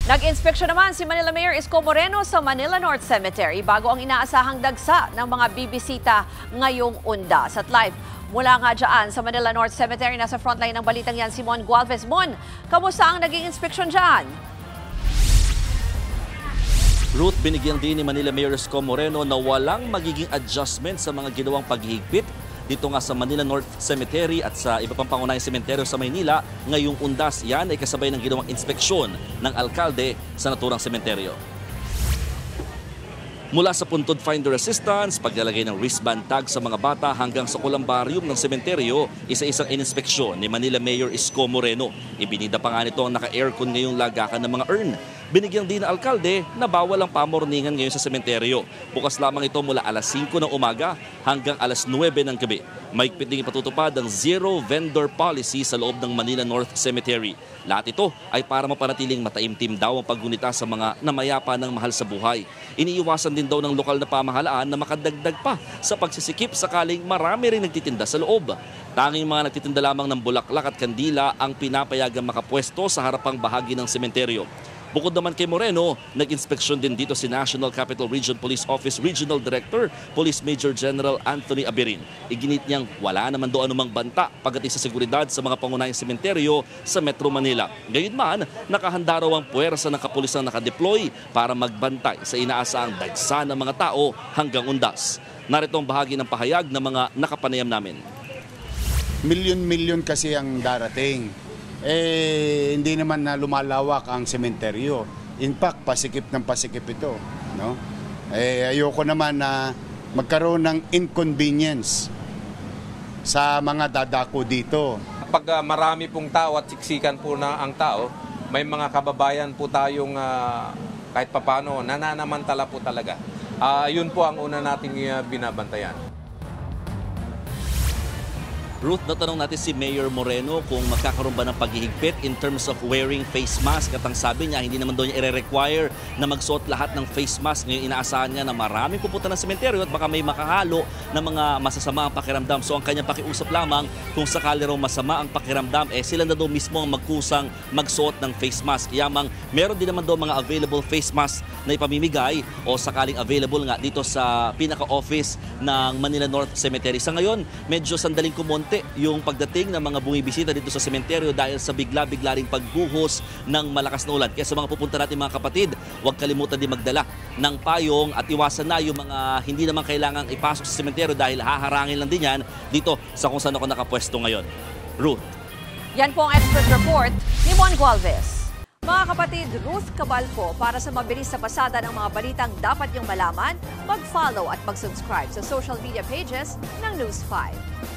Nag-inspeksyon naman si Manila Mayor Isko Moreno sa Manila North Cemetery bago ang inaasahang dagsa ng mga bibisita ngayong Undas. At live mula nga dyan sa Manila North Cemetery, nasa frontline ng balitang yan si Mon Gualvez. Mon, kamusta ang naging inspeksyon dyan? Ruth, binigyan din ni Manila Mayor Isko Moreno na walang magiging adjustment sa mga ginawang paghihigpit dito nga sa Manila North Cemetery at sa iba pang pangunahing sementeryo sa Maynila. Ngayong Undas, yan ay kasabay ng ginawang inspeksyon ng alkalde sa naturang sementeryo. Mula sa puntod finder assistance, paglalagay ng wristband tag sa mga bata hanggang sa kolumbarium ng sementeryo, isa-isang ininspeksyon ni Manila Mayor Isko Moreno. Ibinida pa nga nito ang naka-aircon ngayong lagakan ng mga urn. Binigyan din ng alkalde na bawal ang pamorningan ngayon sa sementeryo. Bukas lamang ito mula alas 5 ng umaga hanggang alas 9 ng gabi. Mahigpit din ipatutupad ang zero vendor policy sa loob ng Manila North Cemetery. Lahat ito ay para mapanatiling mataimtim daw ang paggunita sa mga namayapa ng mahal sa buhay. Iniiwasan din daw ng lokal na pamahalaan na makadagdag pa sa pagsisikip sakaling marami rin nagtitinda sa loob. Tanging mga nagtitinda lamang ng bulaklak at kandila ang pinapayagang makapwesto sa harapang bahagi ng sementeryo. Bukod naman kay Moreno, nag-inspeksyon din dito si National Capital Region Police Office Regional Director, Police Major General Anthony Abirin. Iginit niyang wala naman do anumang banta pagdating sa seguridad sa mga pangunahing sementeryo sa Metro Manila. Gayunman, nakahanda raw ang puwersa ng kapulisang nakadeploy para magbantay sa inaasahang dagsa ng mga tao hanggang Undas. Narito ang bahagi ng pahayag ng mga nakapanayam namin. Milyon-milyon kasi ang darating. Hindi naman na lumalawak ang sementeryo. In fact, pasikip ng pasikip ito. No? Ayoko naman na magkaroon ng inconvenience sa mga dadako dito. Pag marami pong tao at siksikan po na ang tao, may mga kababayan po tayong kahit papano nananamantala po talaga. Yun po ang una nating binabantayan. Ruth, natanong natin si Mayor Moreno kung magkakaroon ba ng paghihigpit in terms of wearing face mask. At ang sabi niya, hindi naman doon niya i-require na magsuot lahat ng face mask. Ngayon inaasahan niya na maraming pupunta ng sementeryo at baka may makahalo ng mga masasama ang pakiramdam. So ang kanyang pakiusap lamang kung sakali raw masama ang pakiramdam, sila na daw mismo ang magkusang magsuot ng face mask. Yamang meron din naman daw mga available face mask na ipamimigay o sakaling available nga dito sa pinaka-office ng Manila North Cemetery. Sa ngayon, medyo sandaling kumonte yung pagdating ng mga bumibisita dito sa sementeryo dahil sa bigla-bigla ring pagbuhos ng malakas na ulan. Kaya sa mga pupunta natin mga kapatid, huwag kalimutan din magdala ng payong at iwasan na yung mga hindi naman kailangang ipasok sa sementeryo dahil haharangin lang din yan dito sa kung saan ako nakapwesto ngayon. Ruth. Yan po ang expert report ni Mon Gualvez. Mga kapatid, Ruth Cabalco, para sa mabilis na pasada ng mga balitang dapat niyong malaman, mag-follow at mag-subscribe sa social media pages ng News 5.